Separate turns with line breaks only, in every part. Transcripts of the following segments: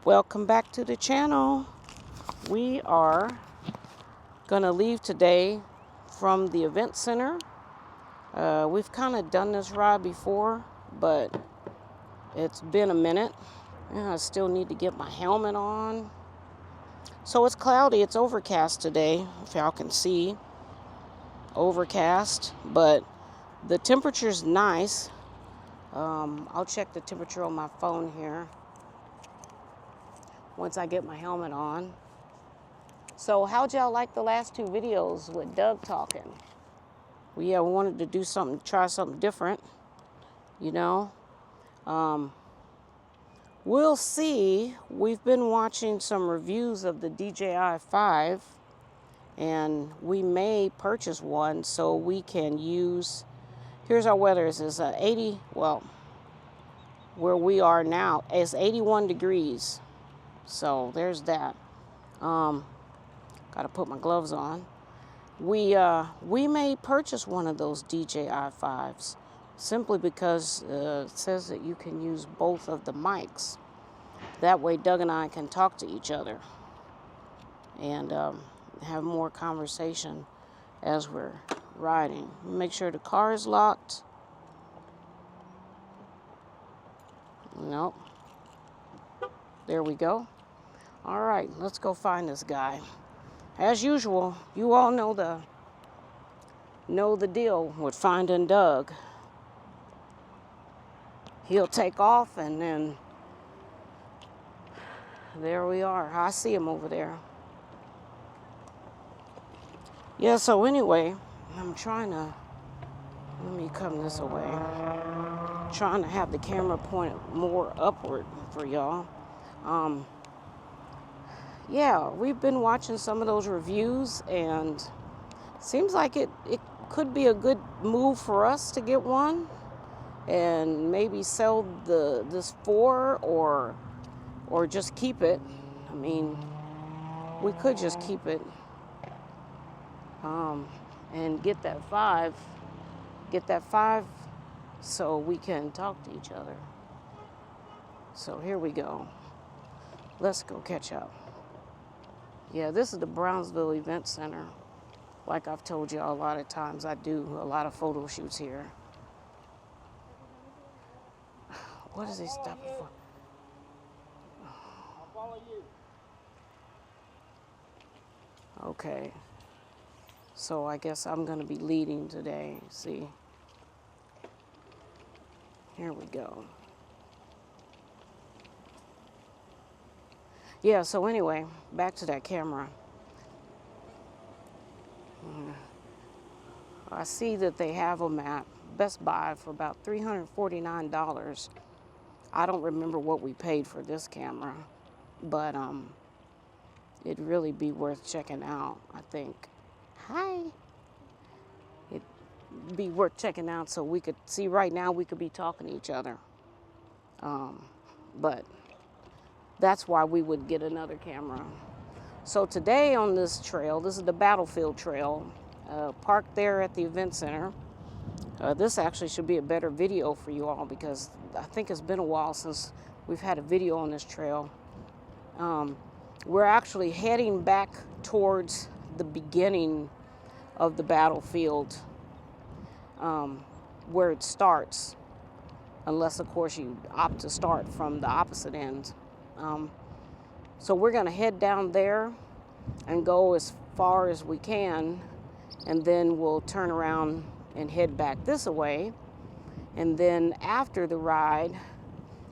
Welcome back to the channel. We are gonna leave today from the event center. We've kind of done this ride before, but it's been a minute, and I still need to get my helmet on. So it's cloudy, it's overcast today, if y'all can see. Overcast, but the temperature's nice. I'll check the temperature on my phone here once I get my helmet on. So how'd y'all like the last two videos with Doug talking? We wanted to do something, try something different, you know. We'll see. We've been watching some reviews of the DJI 5, and we may purchase one so we can use, here's our weather, it's 80, well, where we are now, it's 81 degrees. So there's that. Got to put my gloves on. We may purchase one of those DJI 5s simply because it says that you can use both of the mics. That way Doug and I can talk to each other and have more conversation as we're riding. Make sure the car is locked. Nope. There we go. All right, let's go find this guy. As usual, you all know the deal with finding Doug. He'll take off, and then there we are. I see him over there. Yeah, so anyway, I'm trying to, let me come this way. Trying to have the camera pointed more upward for y'all. Yeah, we've been watching some of those reviews, and seems like it could be a good move for us to get one and maybe sell this 4 or just keep it. I mean, we could just keep it and get that 5 so we can talk to each other. So here we go. Let's go catch up. Yeah, this is the Brownsville Event Center. Like I've told you a lot of times, I do a lot of photo shoots here. What is he stopping for?
I'll follow you.
Okay. So I guess I'm going to be leading today. See? Here we go. Yeah, so anyway, back to that camera. I see that they have them at Best Buy for about $349. I don't remember what we paid for this camera, but it'd really be worth checking out, I think. Hi. It'd be worth checking out so we could see. Right now we could be talking to each other. But that's why we would get another camera. So today on this trail, this is the Battlefield Trail, parked there at the event center. This actually should be a better video for you all because I think it's been a while since we've had a video on this trail. We're actually heading back towards the beginning of the battlefield, where it starts, unless of course you opt to start from the opposite end. So we're going to head down there and go as far as we can, and then we'll turn around and head back this way. And then after the ride,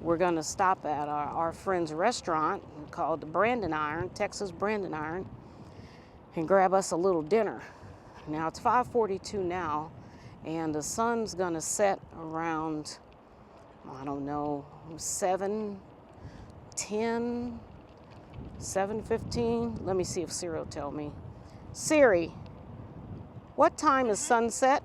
we're going to stop at our friend's restaurant called the Brandon Iron, Texas Brandon Iron, and grab us a little dinner. Now it's 5:42 now, and the sun's going to set around, I don't know, 7:10, 7:15. Let me see if Siri will tell me. Siri, what time is sunset?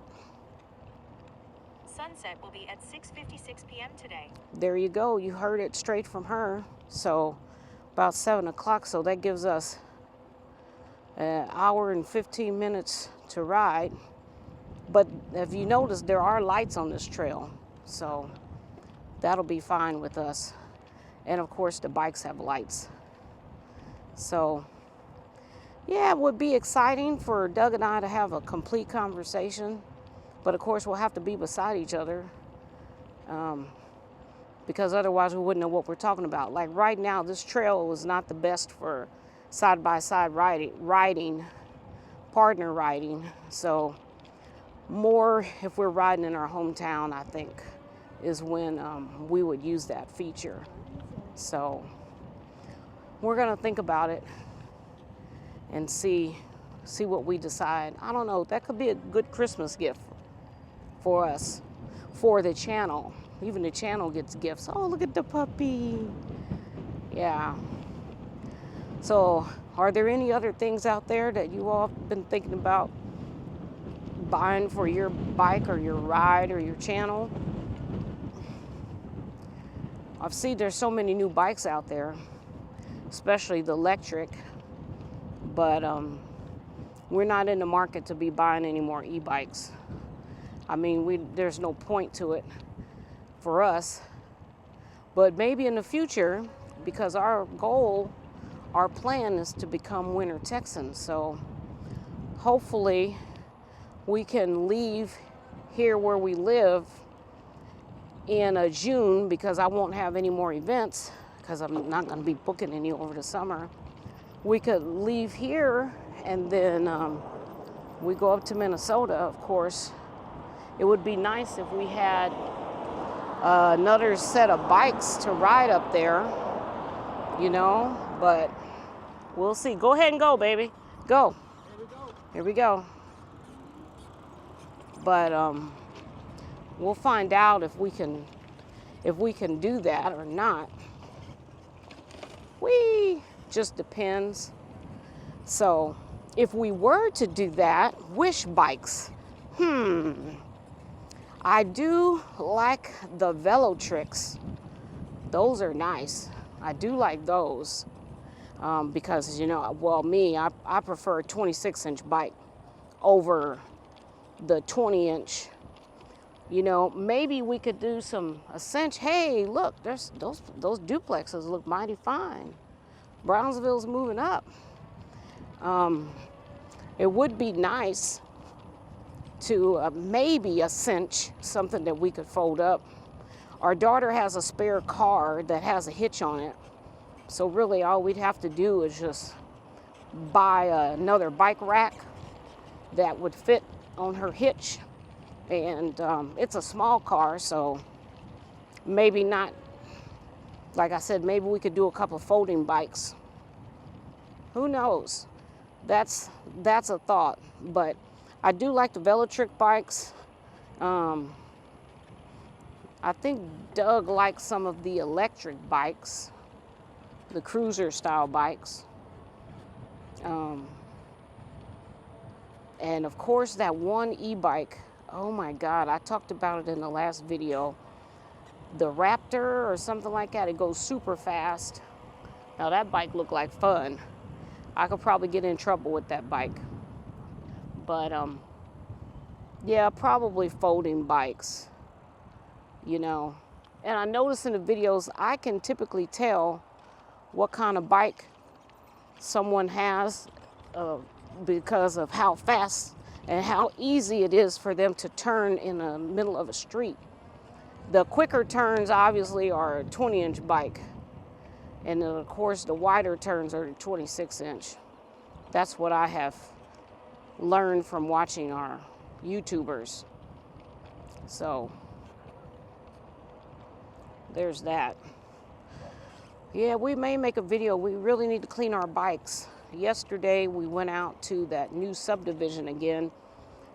Sunset will be at 6:56 p.m. today.
There you go. You heard it straight from her. So about 7 o'clock. So that gives us an hour and 15 minutes to ride. But if you notice, there are lights on this trail. So that'll be fine with us. And of course the bikes have lights. So yeah, it would be exciting for Doug and I to have a complete conversation. But of course we'll have to be beside each other, because otherwise we wouldn't know what we're talking about. Like right now, this trail is not the best for side-by-side riding, partner riding. So more if we're riding in our hometown, I think, is when we would use that feature. So we're gonna think about it and see what we decide. I don't know, that could be a good Christmas gift for us, for the channel. Even the channel gets gifts. Oh, look at the puppy. Yeah. So are there any other things out there that you all have been thinking about buying for your bike or your ride or your channel? I've seen there's so many new bikes out there, especially the electric, but we're not in the market to be buying any more e-bikes. I mean, there's no point to it for us, but maybe in the future, because our plan is to become winter Texans. So hopefully we can leave here where we live in June, because I won't have any more events because I'm not going to be booking any over the summer. We could leave here and then we go up to Minnesota, of course. It would be nice if we had another set of bikes to ride up there, you know, but we'll see. Go ahead and go, baby. Go. Here we go. But we'll find out if we can do that or not. Just depends. So if we were to do that, wish bikes. I do like the Velotrix. Those are nice. I do like those because, you know, well, I prefer a 26-inch bike over the 20-inch. You know, maybe we could do a cinch. Hey, look, there's those duplexes look mighty fine. Brownsville's moving up. It would be nice to maybe a cinch, something that we could fold up. Our daughter has a spare car that has a hitch on it. So really all we'd have to do is just buy another bike rack that would fit on her hitch. And it's a small car, so maybe not, like I said, maybe we could do a couple of folding bikes. Who knows? That's a thought. But I do like the Velotric bikes. I think Doug likes some of the electric bikes, the cruiser style bikes. And of course that one e-bike, oh my God, I talked about it in the last video. The Raptor or something like that, it goes super fast. Now that bike looked like fun. I could probably get in trouble with that bike. But yeah, probably folding bikes, you know. And I notice in the videos, I can typically tell what kind of bike someone has because of how fast and how easy it is for them to turn in the middle of a street. The quicker turns obviously are a 20-inch bike. And then of course the wider turns are the 26-inch. That's what I have learned from watching our YouTubers. So there's that. Yeah, we may make a video. We really need to clean our bikes. Yesterday we went out to that new subdivision again,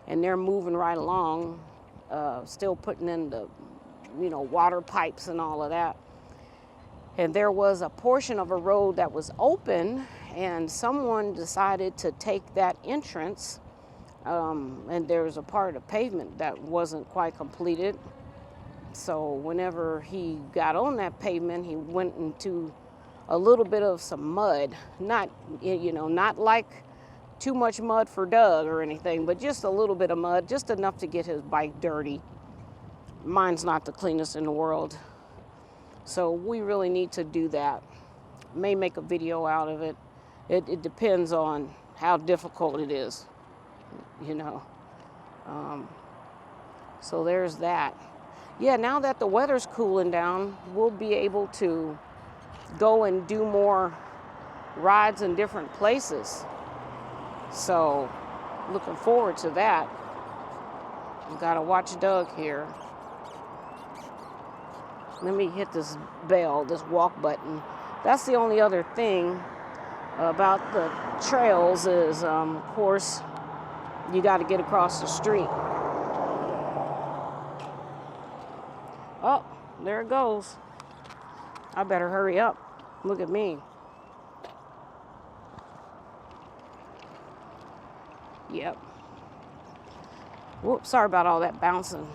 and they're moving right along, still putting in the, you know, water pipes and all of that. And there was a portion of a road that was open, and someone decided to take that entrance, and there was a part of pavement that wasn't quite completed. So whenever he got on that pavement, he went into a little bit of some mud. Not, you know, not like too much mud for Doug or anything, but just a little bit of mud, just enough to get his bike dirty. Mine's not the cleanest in the world. So we really need to do that. May make a video out of it. It depends on how difficult it is, you know. So there's that. Yeah, now that the weather's cooling down, we'll be able to go and do more rides in different places. So looking forward to that. Gotta watch Doug here. Let me hit this bell, this walk button. That's the only other thing about the trails is, of course, you got to get across the street. Oh, there it goes. I better hurry up. Look at me. Yep. Whoops, sorry about all that bouncing.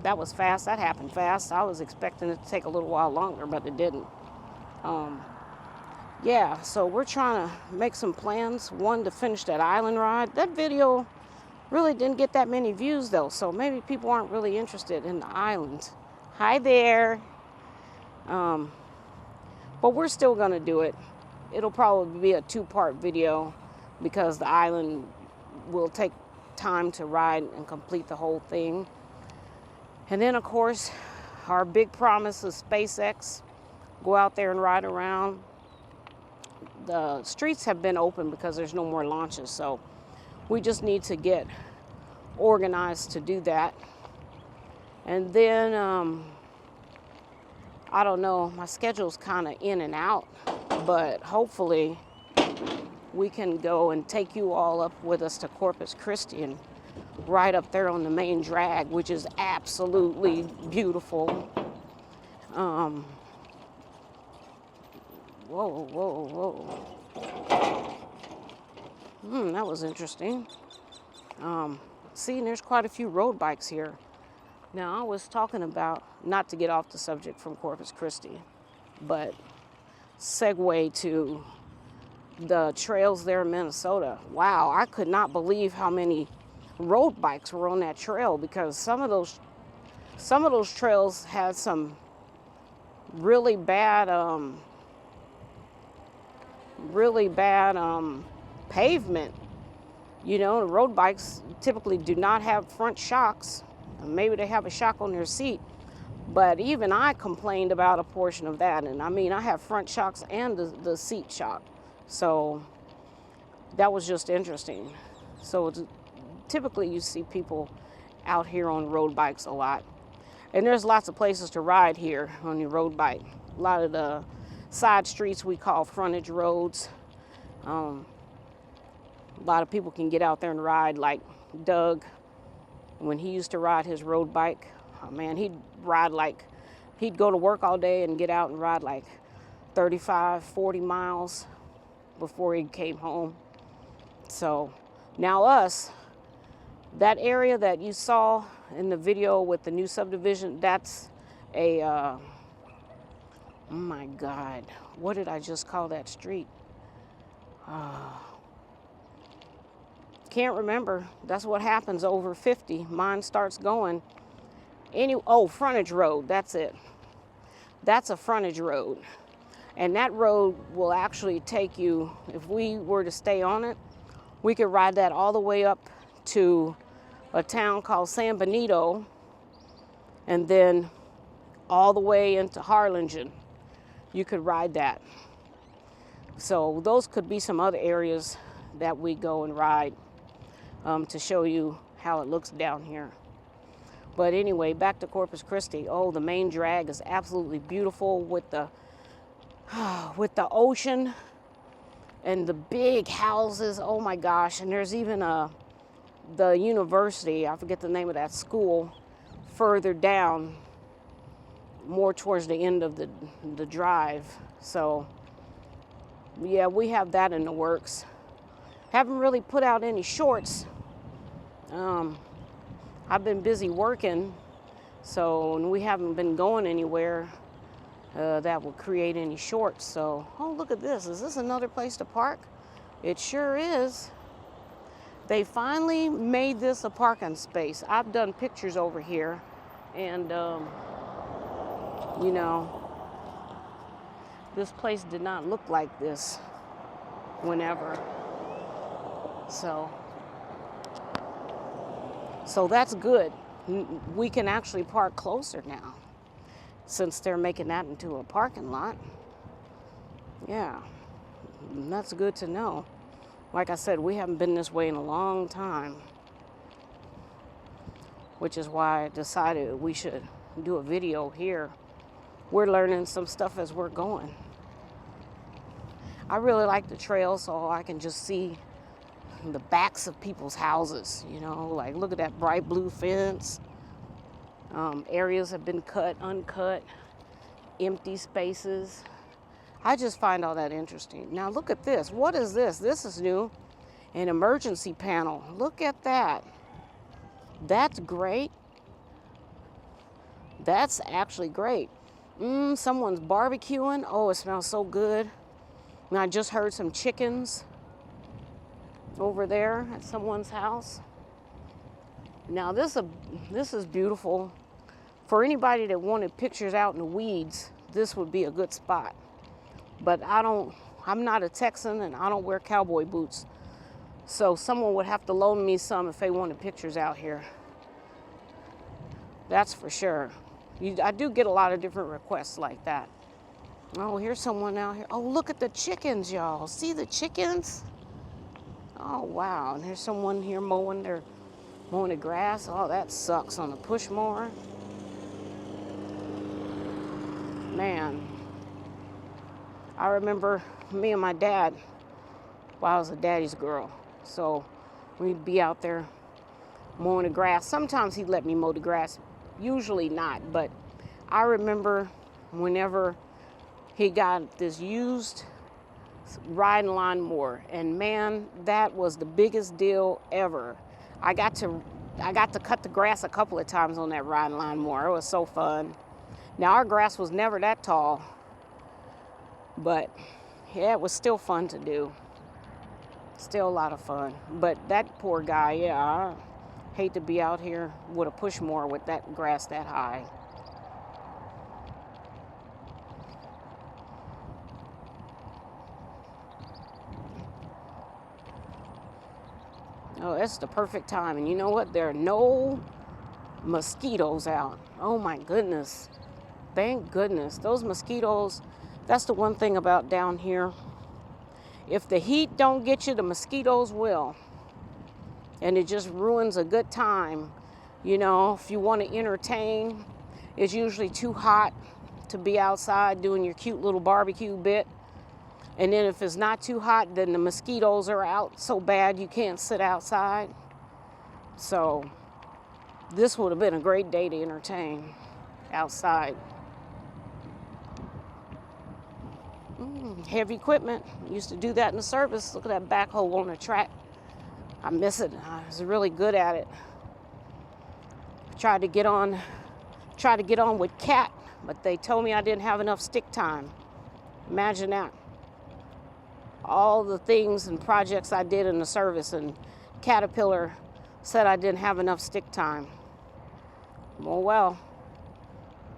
That was fast. That happened fast. I was expecting it to take a little while longer, but it didn't. Yeah, so we're trying to make some plans. One, to finish that island ride. That video really didn't get that many views, though, so maybe people aren't really interested in the island. Hi there. But we're still going to do it. It'll probably be a 2-part video because the island will take time to ride and complete the whole thing. And then, of course, our big promise is SpaceX. Go out there and ride around. The streets have been open because there's no more launches, so we just need to get organized to do that. And then, I don't know, my schedule's kind of in and out, but hopefully we can go and take you all up with us to Corpus Christi and ride up there on the main drag, which is absolutely beautiful. Whoa, whoa, whoa. That was interesting. See, there's quite a few road bikes here. Now, I was talking about, not to get off the subject from Corpus Christi, but segue to the trails there in Minnesota. Wow, I could not believe how many road bikes were on that trail, because some of those trails had some really bad pavement. You know, the road bikes typically do not have front shocks. Maybe they have a shock on their seat, but even I complained about a portion of that. And I mean, I have front shocks and the seat shock. So that was just interesting. So typically you see people out here on road bikes a lot. And there's lots of places to ride here on your road bike. A lot of the side streets we call frontage roads. A lot of people can get out there and ride, like Doug. When he used to ride his road bike, oh man, he'd go to work all day and get out and ride like 35, 40 miles before he came home. So now that area that you saw in the video with the new subdivision, that's a, oh my God, what did I just call that street? Can't remember. That's what happens over 50. Mine starts going. Frontage road, that's it. That's a frontage road. And that road will actually take you, if we were to stay on it, we could ride that all the way up to a town called San Benito, and then all the way into Harlingen. You could ride that. So those could be some other areas that we go and ride, to show you how it looks down here. But anyway, back to Corpus Christi. Oh, the main drag is absolutely beautiful with the ocean and the big houses. Oh my gosh. And there's even the university, I forget the name of that school, further down, more towards the end of the drive. So yeah, we have that in the works. Haven't really put out any shorts. I've been busy working, so we haven't been going anywhere that will create any shorts. So, oh, look at this. Is this another place to park? It sure is. They finally made this a parking space. I've done pictures over here, and You know, this place did not look like this whenever. So that's good. We can actually park closer now since they're making that into a parking lot. Yeah, that's good to know. Like I said, we haven't been this way in a long time, which is why I decided we should do a video here. We're learning some stuff as we're going. I really like the trail so I can just see the backs of people's houses, you know, like look at that bright blue fence. Areas have been cut, uncut, empty spaces. I just find all that interesting. Now look at this. What is this? This is new. An emergency panel. Look at that. That's great. That's actually great. Someone's barbecuing. Oh, it smells so good. And I just heard some chickens over there at someone's house. Now this is beautiful. For anybody that wanted pictures out in the weeds, this would be a good spot. But I'm not a Texan and I don't wear cowboy boots. So someone would have to loan me some if they wanted pictures out here. That's for sure. I do get a lot of different requests like that. Oh, here's someone out here. Oh, look at the chickens, y'all. See the chickens? Oh, wow. And there's someone here mowing the grass. Oh, that sucks on the push mower. Man, I remember me and my dad, I was a daddy's girl. So we'd be out there mowing the grass. Sometimes he'd let me mow the grass, usually not. But I remember whenever he got this used riding lawnmower, and man, that was the biggest deal ever. I got to cut the grass a couple of times on that riding lawnmower. It was so fun. Now our grass was never that tall, but yeah, it was still fun to do. Still a lot of fun. But that poor guy, yeah, I hate to be out here with a push mower with that grass that high. Oh, it's the perfect time. And you know what? There are no mosquitoes out. Oh my goodness. Thank goodness. Those mosquitoes, that's the one thing about down here. If the heat don't get you, the mosquitoes will. And it just ruins a good time. You know, if you want to entertain, it's usually too hot to be outside doing your cute little barbecue bit. And then if it's not too hot, then the mosquitoes are out so bad you can't sit outside. So this would have been a great day to entertain outside. Heavy equipment. Used to do that in the service. Look at that backhoe on the track. I miss it. I was really good at it. Tried to get on with Cat, but they told me I didn't have enough stick time. Imagine that. All the things and projects I did in the service, and Caterpillar said I didn't have enough stick time. Well,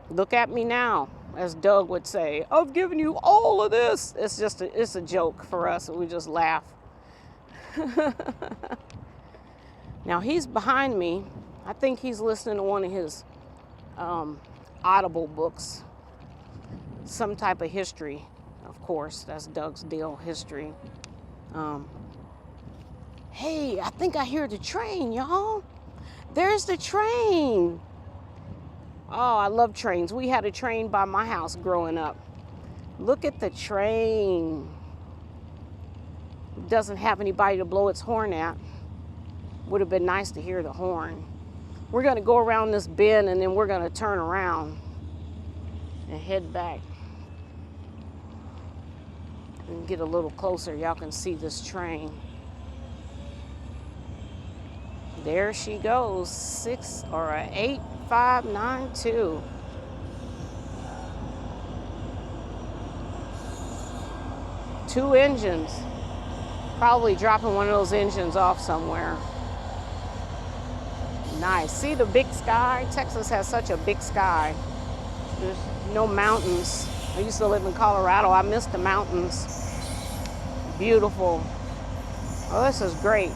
look at me now, as Doug would say. I've given you all of this. It's a joke for us. We just laugh. Now he's behind me. I think he's listening to one of his Audible books, some type of history. Of course, that's Doug's deal, history. Hey, I think I hear the train, y'all. There's the train. Oh, I love trains. We had a train by my house growing up. Look at the train. It doesn't have anybody to blow its horn at. Would have been nice to hear the horn. We're going to go around this bend and then we're going to turn around and head back. And get a little closer. Y'all can see this train. There she goes. 8592. Two engines. Probably dropping one of those engines off somewhere. Nice. See the big sky? Texas has such a big sky. No mountains. I used to live in Colorado. I miss the mountains. Beautiful. Oh, this is great.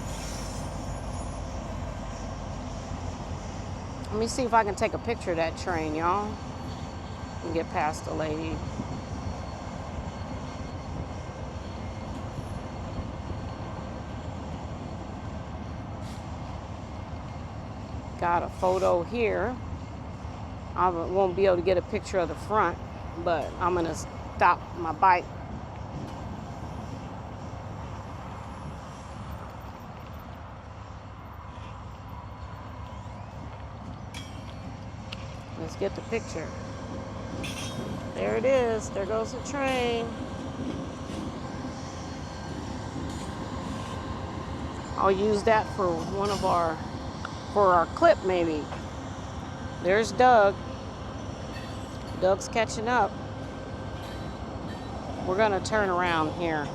Let me see if I can take a picture of that train, y'all. And get past the lady. Got a photo here. I won't be able to get a picture of the front, but I'm gonna stop my bike. Let's get the picture. There it is. There goes the train. I'll use that for our clip maybe. There's Doug. Doug's catching up. We're gonna turn around here.